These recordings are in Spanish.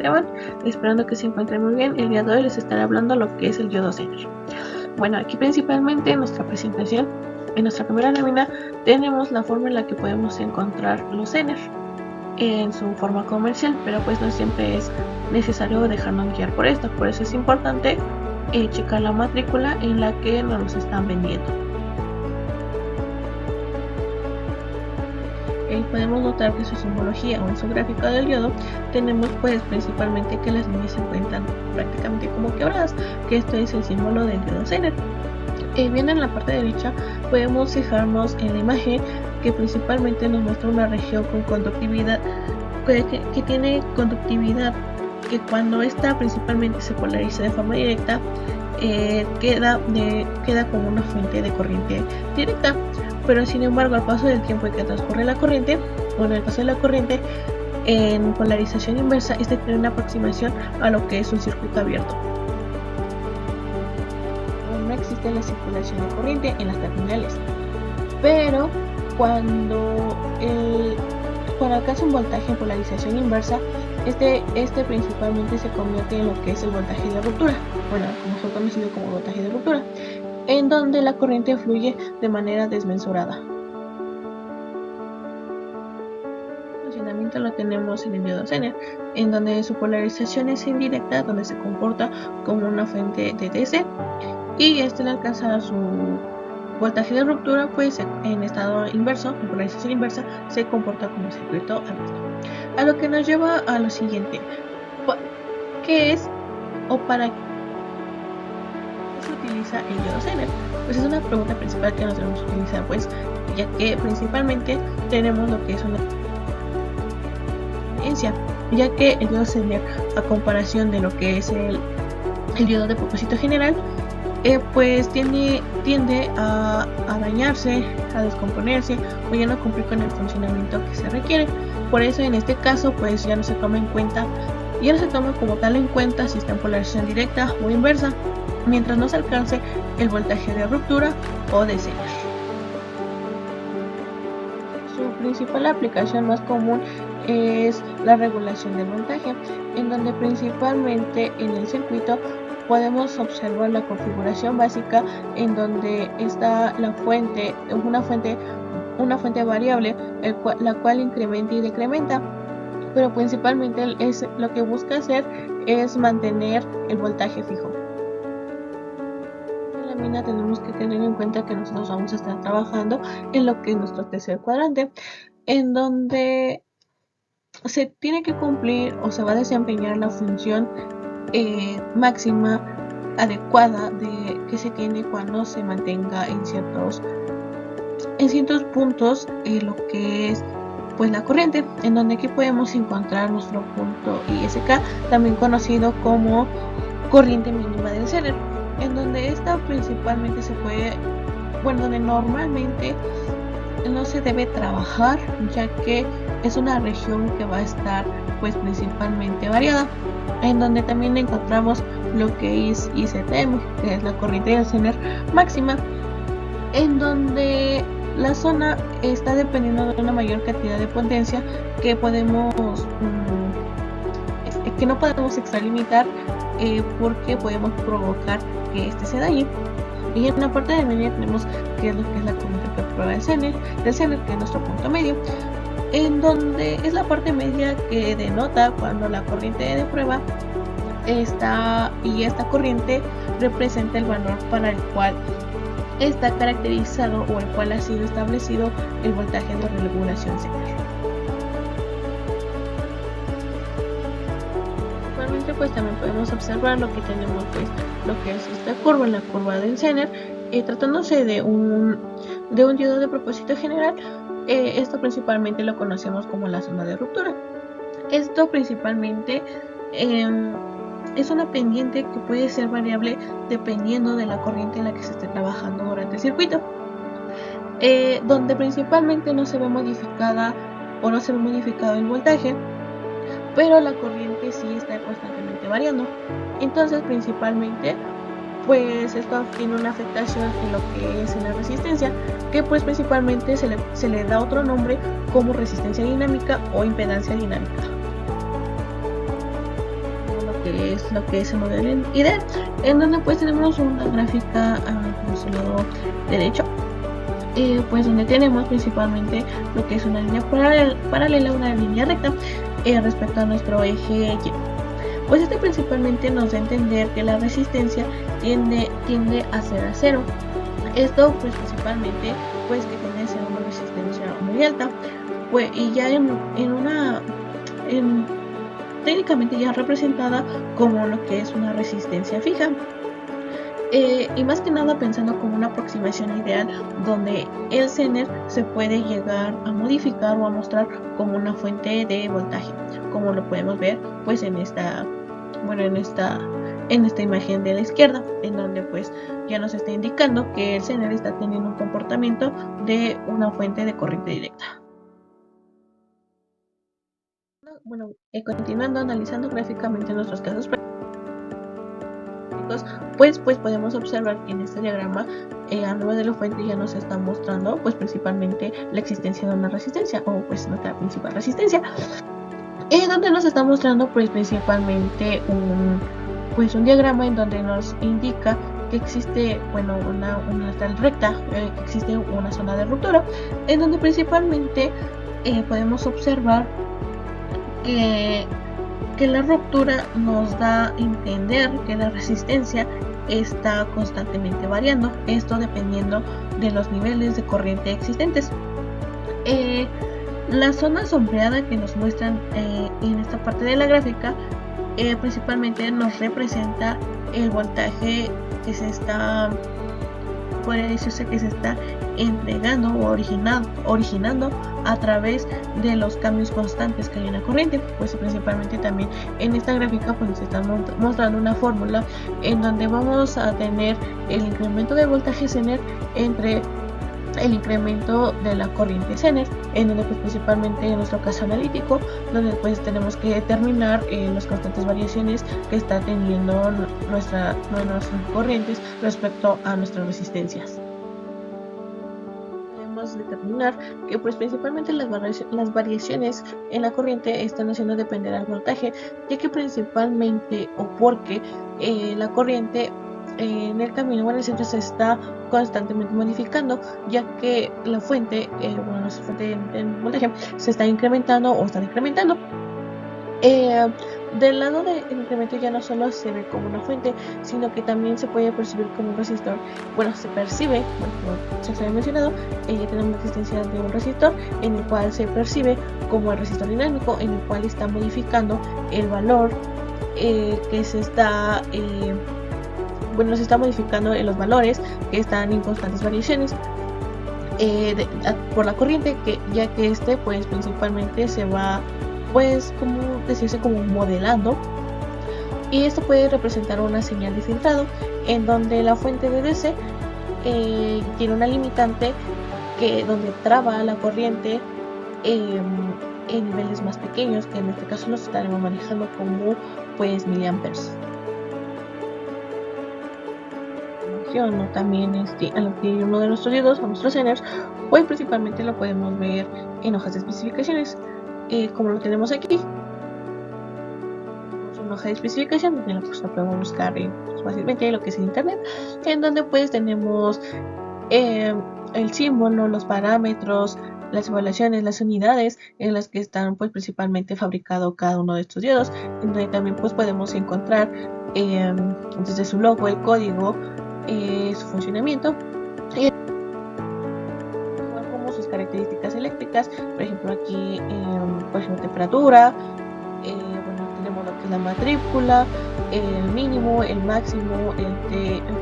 encontraban, esperando que se encuentren muy bien. El día de hoy les estaré hablando lo que es el yodo Zener. Bueno, aquí principalmente en nuestra presentación, en nuestra primera lámina, tenemos la forma en la que podemos encontrar los Zener en su forma comercial, pero pues no siempre es necesario dejarnos guiar por esto. Por eso es importante checar la matrícula en la que nos los están vendiendo. Podemos notar que su simbología o en su gráfica del yodo tenemos pues principalmente que las líneas se encuentran prácticamente como quebradas, que esto es el símbolo del yodo Zener. Bien, en la parte derecha podemos fijarnos en la imagen que principalmente nos muestra una región con conductividad que tiene conductividad, que cuando esta principalmente se polariza de forma directa queda como una fuente de corriente directa. Pero sin embargo, al paso del tiempo y que transcurre la corriente, el paso de la corriente en polarización inversa, este tiene una aproximación a lo que es un circuito abierto. No existe la circulación de corriente en las terminales, pero cuando alcanza un voltaje en polarización inversa, este principalmente se convierte en lo que es el voltaje de ruptura, como fue conocido como voltaje de ruptura, en donde la corriente fluye de manera desmesurada. El funcionamiento lo tenemos en el yodo Zener, en donde su polarización es indirecta, donde se comporta como una fuente de DC, y al alcanzar su voltaje de ruptura, pues en estado inverso, en polarización inversa, se comporta como circuito abierto. A lo que nos lleva a lo siguiente: ¿qué es o para qué se utiliza el yodo Zener? Pues es una pregunta principal que nos debemos utilizar, pues ya que principalmente tenemos lo que es una experiencia, ya que el yodo Zener, a comparación de lo que es el yodo de propósito general, pues tiende a dañarse, a descomponerse o ya no cumplir con el funcionamiento que se requiere. Por eso en este caso pues ya no se toma como tal en cuenta si está en polarización directa o inversa, mientras no se alcance el voltaje de ruptura o de Zener. Su principal aplicación más común es la regulación del voltaje, en donde principalmente en el circuito podemos observar la configuración básica, en donde está una fuente variable, la cual incrementa y decrementa, pero principalmente lo que busca hacer es mantener el voltaje fijo. En la lámina tenemos que tener en cuenta que nosotros vamos a estar trabajando en lo que es nuestro tercer cuadrante, en donde se tiene que cumplir o se va a desempeñar la función máxima adecuada que se tiene cuando se mantenga en ciertos puntos lo que es pues la corriente, en donde aquí podemos encontrar nuestro punto ISK, también conocido como corriente mínima del Zener, en donde esta principalmente donde normalmente no se debe trabajar, ya que es una región que va a estar pues principalmente variada, en donde también encontramos lo que es IZM, que es la corriente del Zener máxima, en donde la zona está dependiendo de una mayor cantidad de potencia que no podemos extralimitar, porque podemos provocar que este se dañe. Y en la parte de media tenemos que es lo que es la corriente de prueba del Zener, que es nuestro punto medio, en donde es la parte media que denota cuando la corriente de prueba está, y esta corriente representa el valor para el cual está caracterizado o el cual ha sido establecido el voltaje de regulación Zener. Actualmente pues también podemos observar lo que tenemos, pues lo que es esta curva, la curva del Zener, tratándose de un yodo de propósito general. Esto principalmente lo conocemos como la zona de ruptura. Esto principalmente es una pendiente que puede ser variable dependiendo de la corriente en la que se esté trabajando durante el circuito, donde principalmente no se ve modificado el voltaje, pero la corriente sí está constantemente variando. Entonces principalmente pues esto tiene una afectación en lo que es en la resistencia, que pues principalmente se le da otro nombre como resistencia dinámica o impedancia dinámica. lo que es el modelo ideal, en donde pues tenemos una gráfica a nuestro lado derecho, pues donde tenemos principalmente lo que es una línea paralela, una línea recta respecto a nuestro eje Y. Pues este principalmente nos da a entender que la resistencia tiende a ser a cero. Esto pues principalmente pues que tiene a ser una resistencia muy alta, pues, y ya técnicamente ya representada como lo que es una resistencia fija. Y más que nada pensando como una aproximación ideal donde el Zener se puede llegar a modificar o a mostrar como una fuente de voltaje, como lo podemos ver pues en esta imagen de la izquierda, en donde pues ya nos está indicando que el Zener está teniendo un comportamiento de una fuente de corriente directa. Bueno, continuando analizando gráficamente nuestros casos prácticos, pues podemos observar que en este diagrama arriba de la fuente ya nos está mostrando pues principalmente la existencia de una resistencia, o pues nuestra principal resistencia, donde nos está mostrando pues principalmente un diagrama en donde nos indica que existe una recta, que existe una zona de ruptura, en donde principalmente podemos observar que la ruptura nos da a entender que la resistencia está constantemente variando, esto dependiendo de los niveles de corriente existentes. La zona sombreada que nos muestran en esta parte de la gráfica principalmente nos representa el voltaje que se está, puede decirse que se está entregando o originando a través de los cambios constantes que hay en la corriente. Pues principalmente también en esta gráfica pues se está mostrando una fórmula en donde vamos a tener el incremento de voltaje Zener entre el incremento de la corriente Zener, en donde pues principalmente en nuestro caso analítico, donde pues tenemos que determinar las constantes variaciones que está teniendo nuestras corrientes respecto a nuestras resistencias. Podemos determinar que pues principalmente las variaciones en la corriente están haciendo depender al voltaje, ya que principalmente o porque la corriente en el camino o en el centro se está constantemente modificando, ya que la fuente, nuestra fuente de voltaje se está incrementando o está decrementando. Del lado del incremento ya no solo se ve como una fuente, sino que también se puede percibir como un resistor. Bueno, se percibe, como se había mencionado, ya tenemos la existencia de un resistor en el cual se percibe como el resistor dinámico, en el cual está modificando el valor que se está se está modificando en los valores que están en constantes variaciones por la corriente, ya que pues principalmente se va como donde y esto puede representar una señal de filtrado en donde la fuente de DC tiene una limitante donde traba la corriente en niveles más pequeños, que en este caso los estaremos manejando como miliamperes. También a lo que uno de nuestros diodos o nuestros Zeners, pues principalmente lo podemos ver en hojas de especificaciones, como lo tenemos aquí. Es una hoja de especificación donde la podemos buscar fácilmente lo que es en internet, en donde pues tenemos el símbolo, los parámetros, las evaluaciones, las unidades en las que están pues principalmente fabricado cada uno de estos diodos, en donde también pues podemos encontrar desde su logo, el código, su funcionamiento y como sus características eléctricas. Por ejemplo aquí por ejemplo temperatura, tenemos lo que es la matrícula, el mínimo, el máximo, el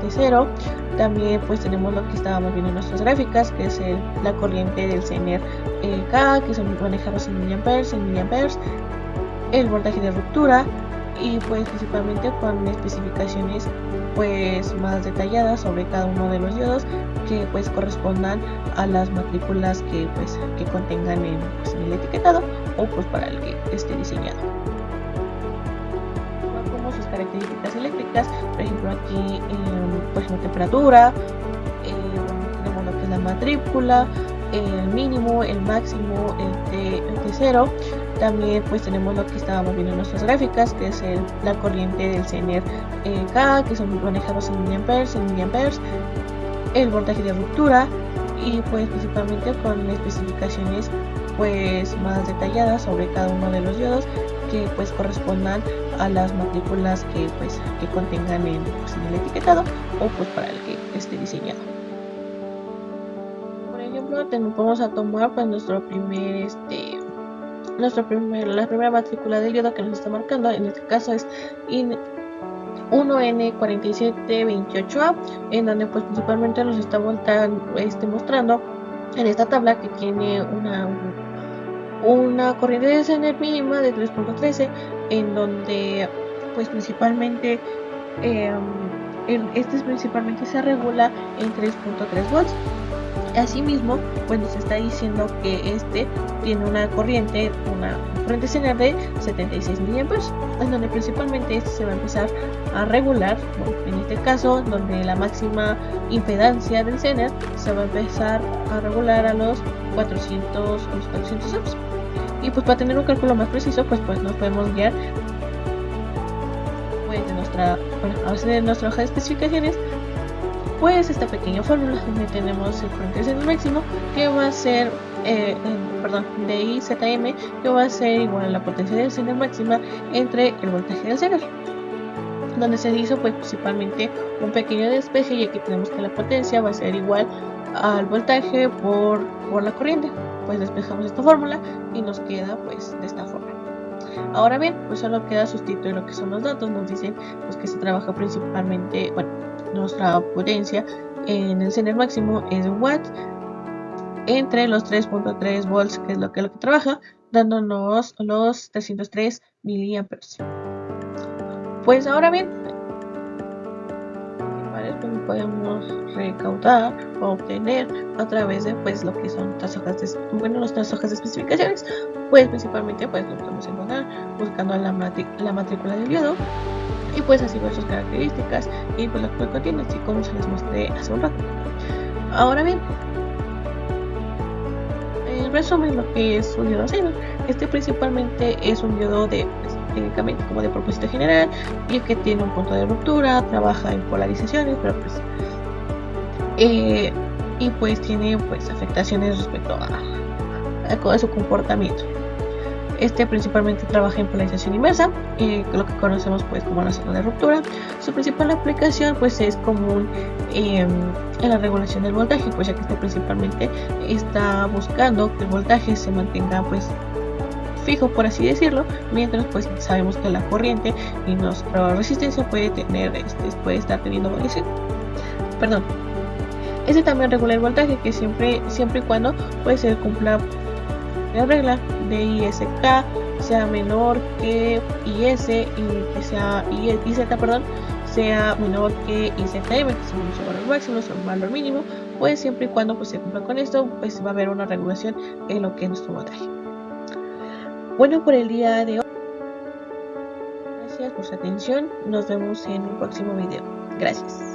T0. También pues tenemos lo que estábamos viendo en nuestras gráficas, que es la corriente del Zener K, que se maneja los en miliamperes, el voltaje de ruptura, y pues principalmente con especificaciones pues más detalladas sobre cada uno de los diodos que pues correspondan a las matrículas que contengan en el etiquetado o pues para el que esté diseñado. Como sus características eléctricas, por ejemplo aquí pues la temperatura, tenemos lo que es la matrícula, el mínimo, el máximo, el T0. También pues tenemos lo que estábamos viendo en nuestras gráficas, que es la corriente del Zener K, que son manejados en miliamperes, el voltaje de ruptura y pues principalmente con especificaciones pues más detalladas sobre cada uno de los diodos que pues correspondan a las matrículas que contengan en el etiquetado o pues para el que esté diseñado. Por ejemplo, vamos a tomar pues la primera matrícula del diodo que nos está marcando. En este caso es 1N4728A, en donde pues principalmente nos está mostrando en esta tabla que tiene una corriente de Zener mínima de 3.13, en donde pues principalmente principalmente se regula en 3.3 volts. Asimismo, pues nos está diciendo que tiene una corriente Zener de 76 miliamperes, en donde principalmente se va a empezar a regular, en este caso, donde la máxima impedancia del Zener se va a empezar a regular a los 400 ohms. Y pues para tener un cálculo más preciso, pues nos podemos guiar pues a base de nuestra hoja de especificaciones, pues esta pequeña fórmula donde tenemos el corriente Zener máximo, que va a ser de IZM, que va a ser igual a la potencia del Zener máxima entre el voltaje del Zener, donde se hizo pues principalmente un pequeño despeje, y aquí tenemos que la potencia va a ser igual al voltaje por la corriente. Pues despejamos esta fórmula y nos queda pues de esta forma. Ahora bien, pues solo queda sustituir lo que son los datos. Nos dicen pues que se trabaja principalmente, nuestra potencia en el Zener máximo es un watt entre los 3.3 volts, que es lo que trabaja, dándonos los 303 miliamperes. Pues ahora bien, pues podemos recaudar o obtener a través de pues lo que son nuestras hojas de especificaciones. Pues principalmente pues lo podemos encontrar buscando la matrícula del diodo y pues así ver sus características y pues lo que contiene, así como se les mostré hace un rato. Ahora bien, en resumen, lo que es un diodo Zener, principalmente es un diodo técnicamente como de propósito general, y que tiene un punto de ruptura, trabaja en polarizaciones, pero pues y pues tiene pues afectaciones respecto a su comportamiento. Principalmente trabaja en polarización inversa, lo que conocemos pues como la zona de ruptura. Su principal aplicación pues es común en la regulación del voltaje, pues ya que principalmente está buscando que el voltaje se mantenga pues fijo, por así decirlo, mientras pues sabemos que la corriente y nuestra resistencia puede estar teniendo variación. También regula el voltaje, que siempre y cuando pues se cumpla la regla de ISK sea menor que IS y que sea IZ, sea menor que IZM, que es un valor máximo, es un valor mínimo. Pues siempre y cuando pues se cumpla con esto, pues va a haber una regulación en lo que es nuestro voltaje. Bueno, por el día de hoy, gracias por su atención. Nos vemos en un próximo video. Gracias.